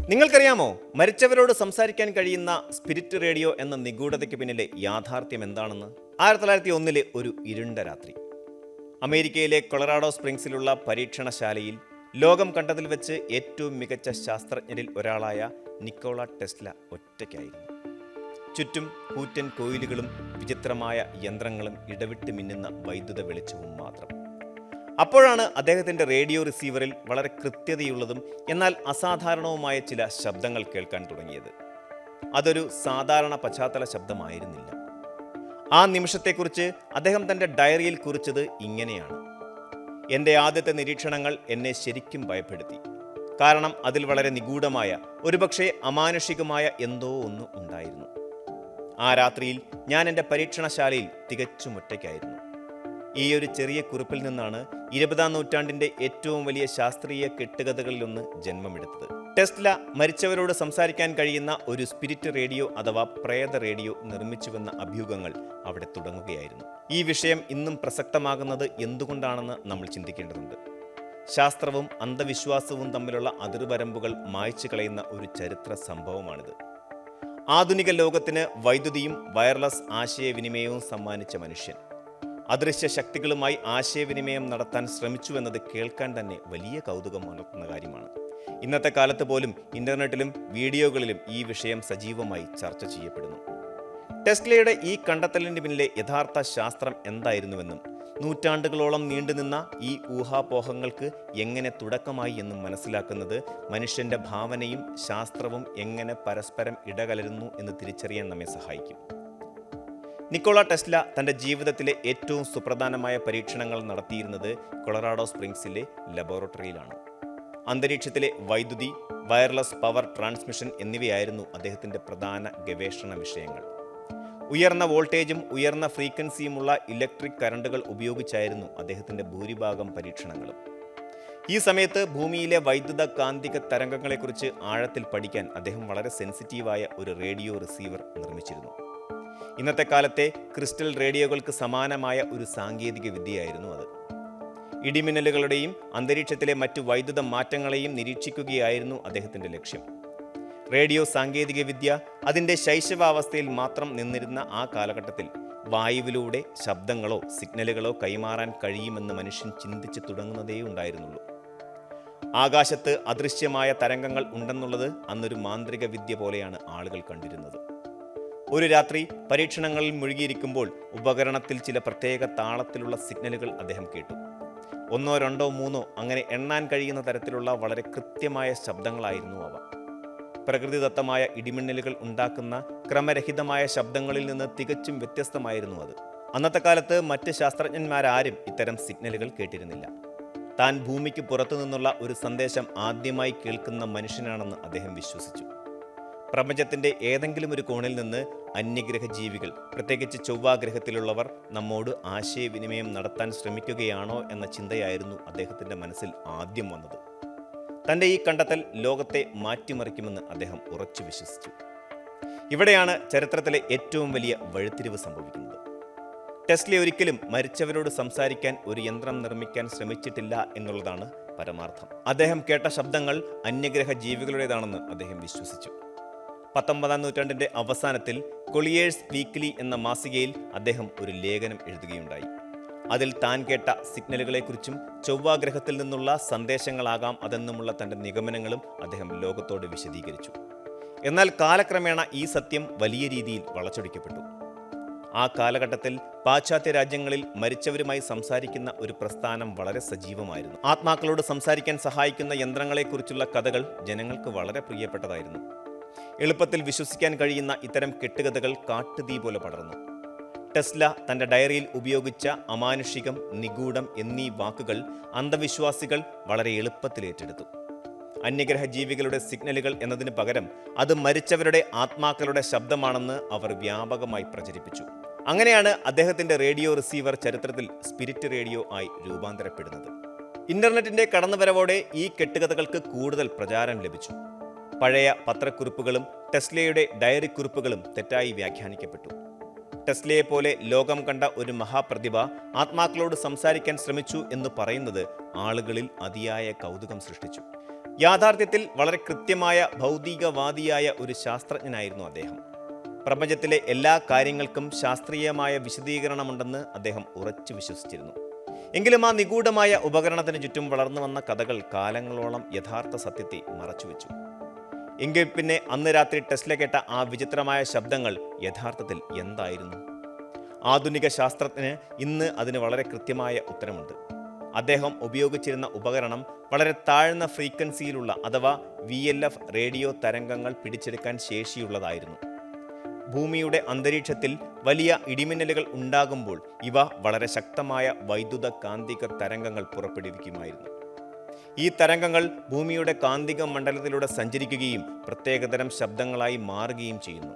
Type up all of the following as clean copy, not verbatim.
നിങ്ങൾക്കറിയാമോ, മരിച്ചവരോട് സംസാരിക്കാൻ കഴിയുന്ന സ്പിരിറ്റ് റേഡിയോ എന്ന നിഗൂഢതയ്ക്ക് പിന്നിലെ യാഥാർത്ഥ്യം എന്താണെന്ന്? 1901 ഒരു ഇരുണ്ട രാത്രി അമേരിക്കയിലെ കൊളറാഡോ സ്പ്രിങ്സിലുള്ള പരീക്ഷണശാലയിൽ ലോകം കണ്ടതിൽ വെച്ച് ഏറ്റവും മികച്ച ശാസ്ത്രജ്ഞരിൽ ഒരാളായ നിക്കോള ടെസ്ല ഒറ്റയ്ക്കായിരുന്നു. ചുറ്റും കൂറ്റൻ കോയിലുകളും വിചിത്രമായ യന്ത്രങ്ങളും ഇടവിട്ട് മിന്നുന്ന വൈദ്യുത വെളിച്ചവും മാത്രം. അപ്പോഴാണ് അദ്ദേഹത്തിൻ്റെ റേഡിയോ റിസീവറിൽ വളരെ കൃത്യതയുള്ളതും എന്നാൽ അസാധാരണവുമായ ചില ശബ്ദങ്ങൾ കേൾക്കാൻ തുടങ്ങിയത്. അതൊരു സാധാരണ പശ്ചാത്തല ശബ്ദമായിരുന്നില്ല. ആ നിമിഷത്തെക്കുറിച്ച് അദ്ദേഹം തൻ്റെ ഡയറിയിൽ കുറിച്ചത് ഇങ്ങനെയാണ്: എൻ്റെ ആദ്യത്തെ നിരീക്ഷണങ്ങൾ എന്നെ ശരിക്കും ഭയപ്പെടുത്തി. കാരണം അതിൽ വളരെ നിഗൂഢമായ, ഒരുപക്ഷെ അമാനുഷികമായ എന്തോ ഒന്ന് ഉണ്ടായിരുന്നു. ആ രാത്രിയിൽ ഞാൻ എൻ്റെ പരീക്ഷണശാലയിൽ തികച്ചും ഒറ്റയ്ക്കായിരുന്നു. ഈ ഒരു ചെറിയ കുറിപ്പിൽ നിന്നാണ് 20-ാം നൂറ്റാണ്ടിൻ്റെ ഏറ്റവും വലിയ ശാസ്ത്രീയ കെട്ടുകഥകളിലൊന്ന് ജന്മമെടുത്തത്. ടെസ്ല മരിച്ചവരോട് സംസാരിക്കാൻ കഴിയുന്ന ഒരു സ്പിരിറ്റ് റേഡിയോ അഥവാ പ്രേത റേഡിയോ നിർമ്മിച്ചുവെന്ന അഭ്യൂഹങ്ങൾ അവിടെ തുടങ്ങുകയായിരുന്നു. ഈ വിഷയം ഇന്നും പ്രസക്തമാകുന്നത് എന്തുകൊണ്ടാണെന്ന് നമ്മൾ ചിന്തിക്കേണ്ടതുണ്ട്. ശാസ്ത്രവും അന്ധവിശ്വാസവും തമ്മിലുള്ള അതിർവരമ്പുകൾ മായ്ച്ചു കളയുന്ന ഒരു ചരിത്ര സംഭവമാണിത്. ആധുനിക ലോകത്തിന് വൈദ്യുതിയും വയർലെസ് ആശയവിനിമയവും സമ്മാനിച്ച മനുഷ്യൻ അദൃശ്യ ശക്തികളുമായി ആശയവിനിമയം നടത്താൻ ശ്രമിച്ചുവെന്നത് കേൾക്കാൻ തന്നെ വലിയ കൗതുകം ഉണർത്തുന്ന കാര്യമാണ്. ഇന്നത്തെ കാലത്ത് പോലും ഇന്റർനെറ്റിലും വീഡിയോകളിലും ഈ വിഷയം സജീവമായി ചർച്ച ചെയ്യപ്പെടുന്നു. ടെസ്ലയുടെ ഈ കണ്ടെത്തലിന് പിന്നിലെ യഥാർത്ഥ ശാസ്ത്രം എന്തായിരുന്നുവെന്നും നൂറ്റാണ്ടുകളോളം നീണ്ടുനിന്ന ഈ ഊഹാപോഹങ്ങൾക്ക് എങ്ങനെ തുടക്കമായി എന്നും മനസ്സിലാക്കുന്നത് മനുഷ്യന്റെ ഭാവനയും ശാസ്ത്രവും എങ്ങനെ പരസ്പരം ഇടകലരുന്നു എന്ന് തിരിച്ചറിയാൻ നമ്മെ സഹായിക്കും. നിക്കോള ടെസ്ല തൻ്റെ ജീവിതത്തിലെ ഏറ്റവും സുപ്രധാനമായ പരീക്ഷണങ്ങൾ നടത്തിയിരുന്നത് കൊളറാഡോ സ്പ്രിങ്സിലെ ലബോറട്ടറിയിലാണ്. അന്തരീക്ഷത്തിലെ വൈദ്യുതി, വയർലെസ് പവർ ട്രാൻസ്മിഷൻ എന്നിവയായിരുന്നു അദ്ദേഹത്തിൻ്റെ പ്രധാന ഗവേഷണ വിഷയങ്ങൾ. ഉയർന്ന വോൾട്ടേജും ഉയർന്ന ഫ്രീക്വൻസിയുമുള്ള ഇലക്ട്രിക് കറണ്ടുകൾ ഉപയോഗിച്ചായിരുന്നു അദ്ദേഹത്തിൻ്റെ ഭൂരിഭാഗം പരീക്ഷണങ്ങളും. ഈ സമയത്ത് ഭൂമിയിലെ വൈദ്യുത കാന്തിക തരംഗങ്ങളെക്കുറിച്ച് ആഴത്തിൽ പഠിക്കാൻ അദ്ദേഹം വളരെ സെൻസിറ്റീവായ ഒരു റേഡിയോ റിസീവർ നിർമ്മിച്ചിരുന്നു. ഇന്നത്തെ കാലത്തെ ക്രിസ്റ്റൽ റേഡിയോകൾക്ക് സമാനമായ ഒരു സാങ്കേതിക വിദ്യയായിരുന്നു അത്. ഇടിമിന്നലുകളുടെയും അന്തരീക്ഷത്തിലെ മറ്റു വൈദ്യുത മാറ്റങ്ങളെയും നിരീക്ഷിക്കുകയായിരുന്നു അദ്ദേഹത്തിൻ്റെ ലക്ഷ്യം. റേഡിയോ സാങ്കേതിക വിദ്യ അതിൻ്റെ ശൈശവാവസ്ഥയിൽ മാത്രം നിന്നിരുന്ന ആ കാലഘട്ടത്തിൽ വായുവിലൂടെ ശബ്ദങ്ങളോ സിഗ്നലുകളോ കൈമാറാൻ കഴിയുമെന്ന് മനുഷ്യൻ ചിന്തിച്ചു തുടങ്ങുന്നതേ ഉണ്ടായിരുന്നുള്ളൂ. ആകാശത്ത് അദൃശ്യമായ തരംഗങ്ങൾ ഉണ്ടെന്നുള്ളത് അന്നൊരു മാന്ത്രിക വിദ്യ പോലെയാണ് ആളുകൾ കണ്ടിരുന്നത്. ഒരു രാത്രി പരീക്ഷണങ്ങളിൽ മുഴുകിയിരിക്കുമ്പോൾ ഉപകരണത്തിൽ ചില പ്രത്യേക താളത്തിലുള്ള സിഗ്നലുകൾ അദ്ദേഹം കേട്ടു. 1, 2, 3 അങ്ങനെ എണ്ണാൻ കഴിയുന്ന തരത്തിലുള്ള വളരെ കൃത്യമായ ശബ്ദങ്ങളായിരുന്നു അവ. പ്രകൃതിദത്തമായ ഇടിമിന്നലുകൾ ഉണ്ടാക്കുന്ന ക്രമരഹിതമായ ശബ്ദങ്ങളിൽ നിന്ന് തികച്ചും വ്യത്യസ്തമായിരുന്നു അത്. അന്നത്തെ കാലത്ത് മറ്റ് ശാസ്ത്രജ്ഞന്മാരാരും ഇത്തരം സിഗ്നലുകൾ കേട്ടിരുന്നില്ല. താൻ ഭൂമിക്ക് പുറത്തു നിന്നുള്ള ഒരു സന്ദേശം ആദ്യമായി കേൾക്കുന്ന മനുഷ്യനാണെന്ന് അദ്ദേഹം വിശ്വസിച്ചു. പ്രപഞ്ചത്തിൻ്റെ ഏതെങ്കിലും ഒരു കോണിൽ നിന്ന് അന്യഗ്രഹ ജീവികൾ, പ്രത്യേകിച്ച് ചൊവ്വാഗ്രഹത്തിലുള്ളവർ, നമ്മോട് ആശയവിനിമയം നടത്താൻ ശ്രമിക്കുകയാണോ എന്ന ചിന്തയായിരുന്നു അദ്ദേഹത്തിൻ്റെ മനസ്സിൽ ആദ്യം വന്നത്. തൻ്റെ ഈ കണ്ടെത്തൽ ലോകത്തെ മാറ്റിമറിക്കുമെന്ന് അദ്ദേഹം ഉറച്ചു വിശ്വസിച്ചു. ഇവിടെയാണ് ചരിത്രത്തിലെ ഏറ്റവും വലിയ വഴിത്തിരിവ് സംഭവിക്കുന്നത്. ടെസ്ല ഒരിക്കലും മരിച്ചവരോട് സംസാരിക്കാൻ ഒരു യന്ത്രം നിർമ്മിക്കാൻ ശ്രമിച്ചിട്ടില്ല എന്നുള്ളതാണ് പരമാർത്ഥം. അദ്ദേഹം കേട്ട ശബ്ദങ്ങൾ അന്യഗ്രഹ ജീവികളുടേതാണെന്ന് അദ്ദേഹം വിശ്വസിച്ചു. 19-ാം നൂറ്റാണ്ടിൻ്റെ അവസാനത്തിൽ കൊളിയേഴ്സ് വീക്ക്ലി എന്ന മാസികയിൽ അദ്ദേഹം ഒരു ലേഖനം എഴുതുകയുണ്ടായി. അതിൽ താൻ കേട്ട സിഗ്നലുകളെക്കുറിച്ചും ചൊവ്വാഗ്രഹത്തിൽ നിന്നുള്ള സന്ദേശങ്ങളാകാം അതെന്നുമുള്ള തൻ്റെ നിഗമനങ്ങളും അദ്ദേഹം ലോകത്തോട് വിശദീകരിച്ചു. എന്നാൽ കാലക്രമേണ ഈ സത്യം വലിയ രീതിയിൽ വളച്ചൊടിക്കപ്പെട്ടു. ആ കാലഘട്ടത്തിൽ പാശ്ചാത്യ രാജ്യങ്ങളിൽ മരിച്ചവരുമായി സംസാരിക്കുന്ന ഒരു പ്രസ്ഥാനം വളരെ സജീവമായിരുന്നു. ആത്മാക്കളോട് സംസാരിക്കാൻ സഹായിക്കുന്ന യന്ത്രങ്ങളെക്കുറിച്ചുള്ള കഥകൾ ജനങ്ങൾക്ക് വളരെ പ്രിയപ്പെട്ടതായിരുന്നു. എളുപ്പത്തിൽ വിശ്വസിക്കാൻ കഴിയുന്ന ഇത്തരം കെട്ടുകഥകൾ കാട്ടുതീ പോലെ പടർന്നു. ടെസ്ല തൻ്റെ ഡയറിയിൽ ഉപയോഗിച്ച അമാനുഷികം, നിഗൂഢം എന്നീ വാക്കുകൾ അന്ധവിശ്വാസികൾ വളരെ എളുപ്പത്തിൽ ഏറ്റെടുത്തു. അന്യഗ്രഹ ജീവികളുടെ സിഗ്നലുകൾ എന്നതിന് പകരം അത് മരിച്ചവരുടെ ആത്മാക്കളുടെ ശബ്ദമാണെന്ന് അവർ വ്യാപകമായി പ്രചരിപ്പിച്ചു. അങ്ങനെയാണ് അദ്ദേഹത്തിൻ്റെ റേഡിയോ റിസീവർ ചരിത്രത്തിൽ സ്പിരിറ്റ് റേഡിയോ ആയി രൂപാന്തരപ്പെടുന്നത്. ഇന്റർനെറ്റിൻ്റെ കടന്നുവരവോടെ ഈ കെട്ടുകഥകൾക്ക് കൂടുതൽ പ്രചാരം ലഭിച്ചു. പഴയ പത്രക്കുറിപ്പുകളും ടെസ്ലയുടെ ഡയറി കുറിപ്പുകളും തെറ്റായി വ്യാഖ്യാനിക്കപ്പെട്ടു. ടെസ്ലയെപ്പോലെ ലോകം കണ്ട ഒരു മഹാപ്രതിഭ ആത്മാക്കളോട് സംസാരിക്കാൻ ശ്രമിച്ചു എന്ന് പറയുന്നത് ആളുകളിൽ അതിയായ കൗതുകം സൃഷ്ടിച്ചു. യാഥാർത്ഥ്യത്തിൽ വളരെ കൃത്യമായ ഭൗതികവാദിയായ ഒരു ശാസ്ത്രജ്ഞനായിരുന്നു അദ്ദേഹം. പ്രപഞ്ചത്തിലെ എല്ലാ കാര്യങ്ങൾക്കും ശാസ്ത്രീയമായ വിശദീകരണമുണ്ടെന്ന് അദ്ദേഹം ഉറച്ചു വിശ്വസിച്ചിരുന്നു. എങ്കിലും ആ നിഗൂഢമായ ഉപകരണത്തിന് ചുറ്റും വളർന്നു വന്ന കഥകൾ കാലങ്ങളോളം യഥാർത്ഥ സത്യത്തെ മറച്ചുവെച്ചു. എങ്കിൽ പിന്നെ അന്ന് രാത്രി ടെസ്ല കേട്ട ആ വിചിത്രമായ ശബ്ദങ്ങൾ യഥാർത്ഥത്തിൽ എന്തായിരുന്നു? ആധുനിക ശാസ്ത്രജ്ഞന് ഇന്ന് അതിന് വളരെ കൃത്യമായ ഉത്തരമുണ്ട്. അദ്ദേഹം ഉപയോഗിച്ചിരുന്ന ഉപകരണം വളരെ താഴ്ന്ന ഫ്രീക്വൻസിയിലുള്ള അഥവാ VLF റേഡിയോ തരംഗങ്ങൾ പിടിച്ചെടുക്കാൻ ശേഷിയുള്ളതായിരുന്നു. ഭൂമിയുടെ അന്തരീക്ഷത്തിൽ വലിയ ഇടിമിന്നലുകൾ ഉണ്ടാകുമ്പോൾ ഇവ വളരെ ശക്തമായ വൈദ്യുത കാന്തിക തരംഗങ്ങൾ പുറപ്പെടുവിക്കുമായിരുന്നു. ഈ തരംഗങ്ങൾ ഭൂമിയുടെ കാന്തിക മണ്ഡലത്തിലൂടെ സഞ്ചരിക്കുകയും പ്രത്യേകതരം ശബ്ദങ്ങളായി മാറുകയും ചെയ്യുന്നു.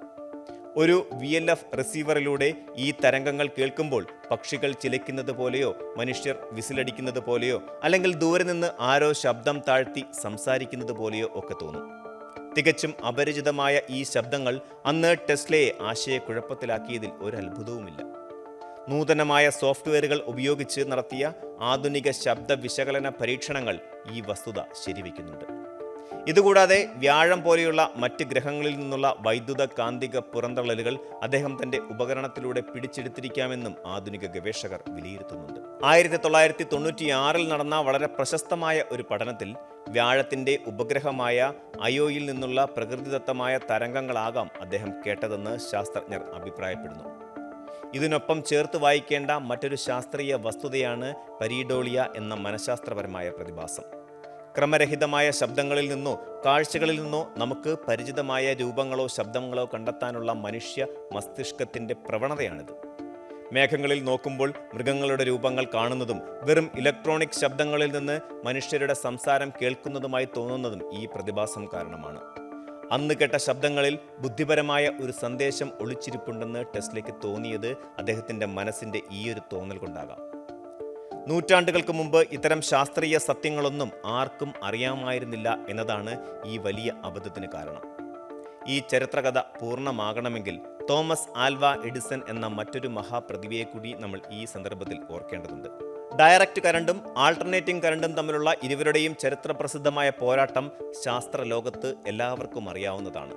ഒരു VLF റിസീവറിലൂടെ ഈ തരംഗങ്ങൾ കേൾക്കുമ്പോൾ പക്ഷികൾ ചിലയ്ക്കുന്നത് പോലെയോ മനുഷ്യർ വിസിലടിക്കുന്നത് പോലെയോ അല്ലെങ്കിൽ ദൂരെ നിന്ന് ആരോ ശബ്ദം താഴ്ത്തി സംസാരിക്കുന്നത് പോലെയോ ഒക്കെ തോന്നും. തികച്ചും അപരിചിതമായ ഈ ശബ്ദങ്ങൾ അന്ന് ടെസ്ലയെ ആശയക്കുഴപ്പത്തിലാക്കിയതിൽ ഒരു അത്ഭുതവുമില്ല. നൂതനമായ സോഫ്റ്റ്വെയറുകൾ ഉപയോഗിച്ച് നടത്തിയ ആധുനിക ശബ്ദ വിശകലന പരീക്ഷണങ്ങൾ ഈ വസ്തുത ശരിവയ്ക്കുന്നുണ്ട്. ഇതുകൂടാതെ വ്യാഴം പോലെയുള്ള മറ്റ് ഗ്രഹങ്ങളിൽ നിന്നുള്ള വൈദ്യുത കാന്തിക പുറന്തള്ളലുകൾ അദ്ദേഹം തന്റെ ഉപകരണത്തിലൂടെ പിടിച്ചെടുത്തിരിക്കാമെന്നും ആധുനിക ഗവേഷകർ വിലയിരുത്തുന്നുണ്ട്. 1996 നടന്ന വളരെ പ്രശസ്തമായ ഒരു പഠനത്തിൽ വ്യാഴത്തിന്റെ ഉപഗ്രഹമായ അയോയിൽ നിന്നുള്ള പ്രകൃതിദത്തമായ തരംഗങ്ങളാകാം അദ്ദേഹം കേട്ടതെന്ന് ശാസ്ത്രജ്ഞർ അഭിപ്രായപ്പെടുന്നു. ഇതിനൊപ്പം ചേർത്ത് വായിക്കേണ്ട മറ്റൊരു ശാസ്ത്രീയ വസ്തുതയാണ് പരീഡോളിയ എന്ന മനഃശാസ്ത്രപരമായ പ്രതിഭാസം. ക്രമരഹിതമായ ശബ്ദങ്ങളിൽ നിന്നോ കാഴ്ചകളിൽ നിന്നോ നമുക്ക് പരിചിതമായ രൂപങ്ങളോ ശബ്ദങ്ങളോ കണ്ടെത്താനുള്ള മനുഷ്യ മസ്തിഷ്കത്തിന്റെ പ്രവണതയാണിത്. മേഘങ്ങളിൽ നോക്കുമ്പോൾ മൃഗങ്ങളുടെ രൂപങ്ങൾ കാണുന്നതും വെറും ഇലക്ട്രോണിക് ശബ്ദങ്ങളിൽ നിന്ന് മനുഷ്യരുടെ സംസാരം കേൾക്കുന്നതുമായി തോന്നുന്നതും ഈ പ്രതിഭാസം കാരണമാണ്. അന്ന് കേട്ട ശബ്ദങ്ങളിൽ ബുദ്ധിപരമായ ഒരു സന്ദേശം ഒളിച്ചിരിപ്പുണ്ടെന്ന് ടെസ്ലയ്ക്ക് തോന്നിയത് അദ്ദേഹത്തിന്റെ മനസ്സിന്റെ ഈയൊരു തോന്നൽ കൊണ്ടാകാം. നൂറ്റാണ്ടുകൾക്ക് മുമ്പ് ഇത്തരം ശാസ്ത്രീയ സത്യങ്ങളൊന്നും ആർക്കും അറിയാമായിരുന്നില്ല എന്നതാണ് ഈ വലിയ അബദ്ധത്തിന് കാരണം. ഈ ചരിത്രകഥ പൂർണ്ണമാകണമെങ്കിൽ തോമസ് ആൽവ എഡിസൺ എന്ന മറ്റൊരു മഹാപ്രതിഭയെ കൂടി നമ്മൾ ഈ സന്ദർഭത്തിൽ ഓർക്കേണ്ടതുണ്ട്. ഡയറക്റ്റ് കറണ്ടും ആൾട്ടർനേറ്റിംഗ് കറണ്ടും തമ്മിലുള്ള ഇരുവരുടെയും ചരിത്രപ്രസിദ്ധമായ പോരാട്ടം ശാസ്ത്രലോകത്ത് എല്ലാവർക്കും അറിയാവുന്നതാണ്.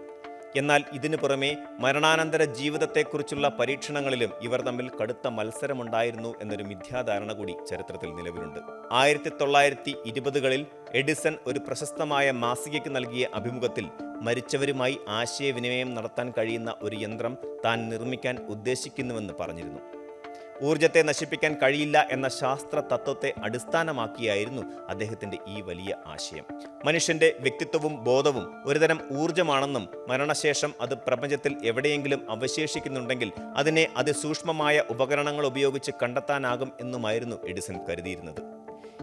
എന്നാൽ ഇതിനു പുറമെ മരണാനന്തര ജീവിതത്തെക്കുറിച്ചുള്ള പരീക്ഷണങ്ങളിലും ഇവർ തമ്മിൽ കടുത്ത മത്സരമുണ്ടായിരുന്നു എന്നൊരു മിഥ്യാധാരണ കൂടി ചരിത്രത്തിൽ നിലവിലുണ്ട്. 1920കളിൽ എഡിസൺ ഒരു പ്രശസ്തമായ മാസികയ്ക്ക് നൽകിയ അഭിമുഖത്തിൽ മരിച്ചവരുമായി ആശയവിനിമയം നടത്താൻ കഴിയുന്ന ഒരു യന്ത്രം താൻ നിർമ്മിക്കാൻ ഉദ്ദേശിക്കുന്നുവെന്ന് പറഞ്ഞിരുന്നു. ഊർജത്തെ നശിപ്പിക്കാൻ കഴിയില്ല എന്ന ശാസ്ത്ര തത്വത്തെ അടിസ്ഥാനമാക്കിയായിരുന്നു അദ്ദേഹത്തിന്റെ ഈ വലിയ ആശയം. മനുഷ്യന്റെ വ്യക്തിത്വവും ബോധവും ഒരുതരം ഊർജമാണെന്നും മരണശേഷം അത് പ്രപഞ്ചത്തിൽ എവിടെയെങ്കിലും അവശേഷിക്കുന്നുണ്ടെങ്കിൽ അതിനെ അതിസൂക്ഷ്മമായ ഉപകരണങ്ങൾ ഉപയോഗിച്ച് കണ്ടെത്താനാകും എന്നുമായിരുന്നു എഡിസൺ കരുതിയിരുന്നത്.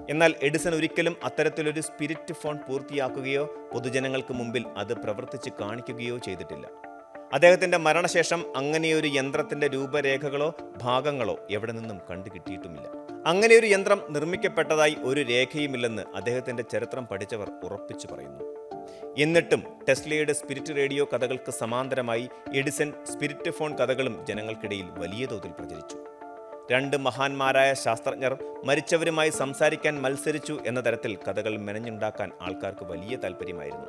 എന്നാൽ എഡിസൺ ഒരിക്കലും അത്തരത്തിലൊരു സ്പിരിറ്റ് ഫോൺ പൂർത്തിയാക്കുകയോ പൊതുജനങ്ങൾക്ക് മുമ്പിൽ അത് പ്രവർത്തിച്ച് കാണിക്കുകയോ ചെയ്തിട്ടില്ല. അദ്ദേഹത്തിന്റെ മരണശേഷം അങ്ങനെയൊരു യന്ത്രത്തിന്റെ രൂപരേഖകളോ ഭാഗങ്ങളോ എവിടെ നിന്നും കണ്ടുകിട്ടിയിട്ടുമില്ല. അങ്ങനെയൊരു യന്ത്രം നിർമ്മിക്കപ്പെട്ടതായി ഒരു രേഖയുമില്ലെന്ന് അദ്ദേഹത്തിന്റെ ചരിത്രം പഠിച്ചവർ ഉറപ്പിച്ചു പറയുന്നു. എന്നിട്ടും ടെസ്ലയുടെ സ്പിരിറ്റ് റേഡിയോ കഥകൾക്ക് സമാന്തരമായി എഡിസൺ സ്പിരിറ്റ് ഫോൺ കഥകളും ജനങ്ങൾക്കിടയിൽ വലിയ തോതിൽ പ്രചരിച്ചു. രണ്ട് മഹാന്മാരായ ശാസ്ത്രജ്ഞർ മരിച്ചവരുമായി സംസാരിക്കാൻ മത്സരിച്ചു എന്ന തരത്തിൽ കഥകൾ മെനഞ്ഞുണ്ടാക്കാൻ ആൾക്കാർക്ക് വലിയ താല്പര്യമായിരുന്നു.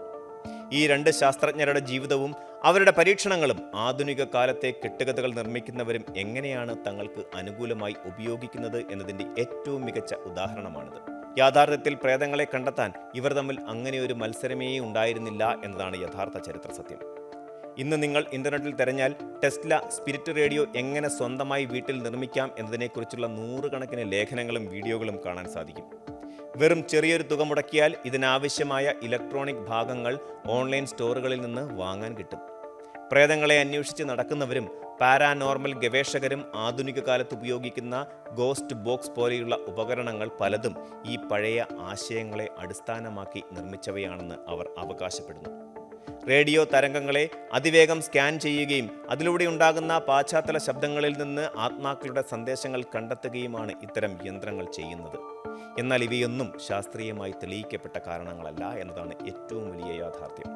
ഈ രണ്ട് ശാസ്ത്രജ്ഞരുടെ ജീവിതവും അവരുടെ പരീക്ഷണങ്ങളും ആധുനിക കാലത്തെ കെട്ടുകഥകൾ നിർമ്മിക്കുന്നവരും എങ്ങനെയാണ് തങ്ങൾക്ക് അനുകൂലമായി ഉപയോഗിക്കുന്നത് എന്നതിൻ്റെ ഏറ്റവും മികച്ച ഉദാഹരണമാണിത്. യാഥാർത്ഥ്യത്തിൽ പ്രേതങ്ങളെ കണ്ടെത്താൻ ഇവർ തമ്മിൽ അങ്ങനെയൊരു മത്സരമേ ഉണ്ടായിരുന്നില്ല എന്നതാണ് യഥാർത്ഥ ചരിത്ര സത്യം. ഇന്ന് നിങ്ങൾ ഇന്റർനെറ്റിൽ തിരഞ്ഞാൽ ടെസ്ല സ്പിരിറ്റ് റേഡിയോ എങ്ങനെ സ്വന്തമായി വീട്ടിൽ നിർമ്മിക്കാം എന്നതിനെക്കുറിച്ചുള്ള നൂറുകണക്കിന് ലേഖനങ്ങളും വീഡിയോകളും കാണാൻ സാധിക്കും. വെറും ചെറിയൊരു തുക മുടക്കിയാൽ ഇതിനാവശ്യമായ ഇലക്ട്രോണിക് ഭാഗങ്ങൾ ഓൺലൈൻ സ്റ്റോറുകളിൽ നിന്ന് വാങ്ങാൻ കിട്ടും. പ്രേതങ്ങളെ അന്വേഷിച്ച് നടക്കുന്നവരും പാരാനോർമൽ ഗവേഷകരും ആധുനിക കാലത്ത് ഉപയോഗിക്കുന്ന ഗോസ്റ്റ് ബോക്സ് പോലെയുള്ള ഉപകരണങ്ങൾ പലതും ഈ പഴയ ആശയങ്ങളെ അടിസ്ഥാനമാക്കി നിർമ്മിച്ചവയാണെന്ന് അവർ അവകാശപ്പെടുന്നു. റേഡിയോ തരംഗങ്ങളെ അതിവേഗം സ്കാൻ ചെയ്യുകയും അതിലൂടെ ഉണ്ടാകുന്ന പാശ്ചാത്തല ശബ്ദങ്ങളിൽ നിന്ന് ആത്മാക്കളുടെ സന്ദേശങ്ങൾ കണ്ടെത്തുകയുമാണ് ഇത്തരം യന്ത്രങ്ങൾ ചെയ്യുന്നത്. എന്നാൽ ഇവയൊന്നും ശാസ്ത്രീയമായി തെളിയിക്കപ്പെട്ട കാരണങ്ങളല്ല എന്നതാണ് ഏറ്റവും വലിയ യാഥാർത്ഥ്യം.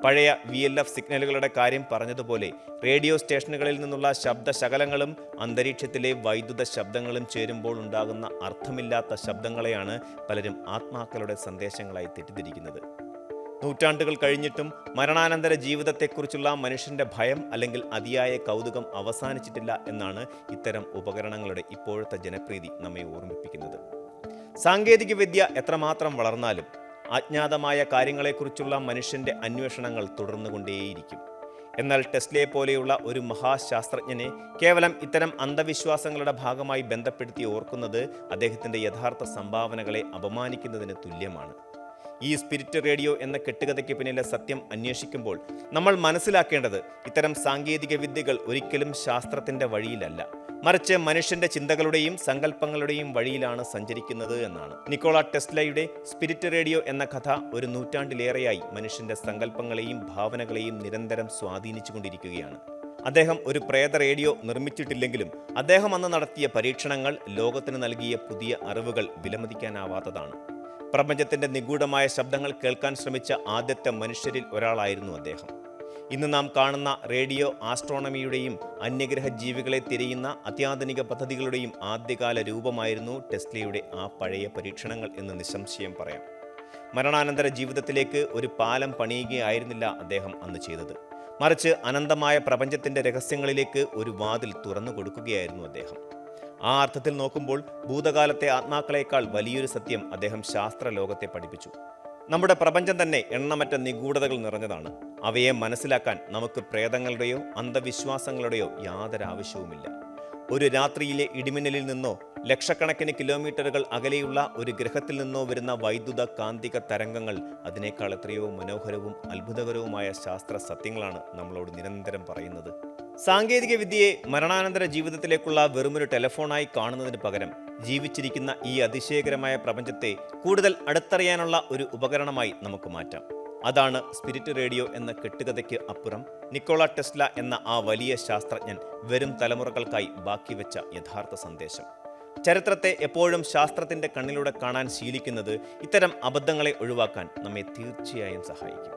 പഴയ VLF സിഗ്നലുകളുടെ കാര്യം പറഞ്ഞതുപോലെ റേഡിയോ സ്റ്റേഷനുകളിൽ നിന്നുള്ള ശബ്ദശകലങ്ങളും അന്തരീക്ഷത്തിലെ വൈദ്യുത ശബ്ദങ്ങളും ചേരുമ്പോൾ ഉണ്ടാകുന്ന അർത്ഥമില്ലാത്ത ശബ്ദങ്ങളെയാണ് പലരും ആത്മാക്കളുടെ സന്ദേശങ്ങളായി തെറ്റിദ്ധരിക്കുന്നത്. നൂറ്റാണ്ടുകൾ കഴിഞ്ഞിട്ടും മരണാനന്തര ജീവിതത്തെക്കുറിച്ചുള്ള മനുഷ്യന്റെ ഭയം അല്ലെങ്കിൽ അതിയായ കൗതുകം അവസാനിച്ചിട്ടില്ല എന്നാണ് ഇത്തരം ഉപകരണങ്ങളുടെ ഇപ്പോഴത്തെ ജനപ്രീതി നമ്മെ ഓർമ്മിപ്പിക്കുന്നത്. സാങ്കേതികവിദ്യ എത്രമാത്രം വളർന്നാലും അജ്ഞാതമായ കാര്യങ്ങളെക്കുറിച്ചുള്ള മനുഷ്യന്റെ അന്വേഷണങ്ങൾ തുടർന്നുകൊണ്ടേയിരിക്കും. എന്നാൽ ടെസ്ലയെ പോലെയുള്ള ഒരു മഹാശാസ്ത്രജ്ഞനെ കേവലം ഇത്തരം അന്ധവിശ്വാസങ്ങളുടെ ഭാഗമായി ബന്ധപ്പെടുത്തി ഓർക്കുന്നത് അദ്ദേഹത്തിന്റെ യഥാർത്ഥ സംഭാവനകളെ അപമാനിക്കുന്നതിന് തുല്യമാണ്. ഈ സ്പിരിറ്റ് റേഡിയോ എന്ന കെട്ടുകഥയ്ക്ക് പിന്നിലെ സത്യം അന്വേഷിക്കുമ്പോൾ നമ്മൾ മനസ്സിലാക്കേണ്ടത് ഇത്തരം സാങ്കേതിക വിദ്യകൾ ഒരിക്കലും ശാസ്ത്രത്തിന്റെ വഴിയിലല്ല, മറിച്ച് മനുഷ്യന്റെ ചിന്തകളുടെയും സങ്കല്പങ്ങളുടെയും വഴിയിലാണ് സഞ്ചരിക്കുന്നത് എന്നാണ്. നിക്കോള ടെസ്ലയുടെ സ്പിരിറ്റ് റേഡിയോ എന്ന കഥ ഒരു നൂറ്റാണ്ടിലേറെയായി മനുഷ്യന്റെ സങ്കല്പങ്ങളെയും ഭാവനകളെയും നിരന്തരം സ്വാധീനിച്ചുകൊണ്ടിരിക്കുകയാണ്. അദ്ദേഹം ഒരു പ്രേത റേഡിയോ നിർമ്മിച്ചിട്ടില്ലെങ്കിലും അദ്ദേഹം അന്ന് നടത്തിയ പരീക്ഷണങ്ങൾ ലോകത്തിന് നൽകിയ പുതിയ അറിവുകൾ വിലമതിക്കാനാവാത്തതാണ്. പ്രപഞ്ചത്തിന്റെ നിഗൂഢമായ ശബ്ദങ്ങൾ കേൾക്കാൻ ശ്രമിച്ച ആദ്യത്തെ മനുഷ്യരിൽ ഒരാളായിരുന്നു അദ്ദേഹം. ഇന്ന് നാം കാണുന്ന റേഡിയോ ആസ്ട്രോണമിയുടെയും അന്യഗ്രഹ ജീവികളെ തിരയുന്ന അത്യാധുനിക പദ്ധതികളുടെയും ആദ്യകാല രൂപമായിരുന്നു ടെസ്ലയുടെ ആ പഴയ പരീക്ഷണങ്ങൾ എന്ന് നിസ്സംശയം പറയാം. മരണാനന്തര ജീവിതത്തിലേക്ക് ഒരു പാലം പണിയുകയായിരുന്നില്ല അദ്ദേഹം അന്ന് ചെയ്തത്, മറിച്ച് അനന്തമായ പ്രപഞ്ചത്തിന്റെ രഹസ്യങ്ങളിലേക്ക് ഒരു വാതിൽ തുറന്നു കൊടുക്കുകയായിരുന്നു അദ്ദേഹം. ആ അർത്ഥത്തിൽ നോക്കുമ്പോൾ ഭൂതകാലത്തെ ആത്മാക്കളെക്കാൾ വലിയൊരു സത്യം അദ്ദേഹം ശാസ്ത്രലോകത്തെ പഠിപ്പിച്ചു. നമ്മുടെ പ്രപഞ്ചം തന്നെ എണ്ണമറ്റ നിഗൂഢതകൾ നിറഞ്ഞതാണ്. അവയെ മനസ്സിലാക്കാൻ നമുക്ക് പ്രേതങ്ങളുടെയോ അന്ധവിശ്വാസങ്ങളുടെയോ യാതൊരു ആവശ്യവുമില്ല. ഒരു രാത്രിയിലെ ഇടിമിന്നലിൽ നിന്നോ ലക്ഷക്കണക്കിന് കിലോമീറ്ററുകൾ അകലെയുള്ള ഒരു ഗ്രഹത്തിൽ നിന്നോ വരുന്ന വൈദ്യുത കാന്തിക തരംഗങ്ങൾ അതിനേക്കാൾ എത്രയോ മനോഹരവും അത്ഭുതകരവുമായ ശാസ്ത്ര സത്യങ്ങളാണ് നമ്മളോട് നിരന്തരം പറയുന്നത്. സാങ്കേതിക വിദ്യയെ മരണാനന്തര ജീവിതത്തിലേക്കുള്ള വെറുമൊരു ടെലഫോണായി കാണുന്നതിന് പകരം ജീവിച്ചിരിക്കുന്ന ഈ അതിശയകരമായ പ്രപഞ്ചത്തെ കൂടുതൽ അടുത്തറിയാനുള്ള ഒരു ഉപകരണമായി നമുക്ക് മാറ്റാം. അതാണ് സ്പിരിറ്റ് റേഡിയോ എന്ന കെട്ടുകഥയ്ക്ക് അപ്പുറം നിക്കോള ടെസ്ല എന്ന ആ വലിയ ശാസ്ത്രജ്ഞൻ വരും തലമുറകൾക്കായി ബാക്കി വെച്ച യഥാർത്ഥ സന്ദേശം. ചരിത്രത്തെ എപ്പോഴും ശാസ്ത്രത്തിന്റെ കണ്ണിലൂടെ കാണാൻ ശീലിക്കുന്നത് ഇത്തരം അബദ്ധങ്ങളെ ഒഴിവാക്കാൻ നമ്മെ തീർച്ചയായും സഹായിക്കും.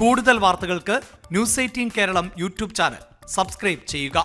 കൂടുതൽ വാർത്തകൾക്ക് news 18 Keralam YouTube channel subscribe ചെയ്യുക.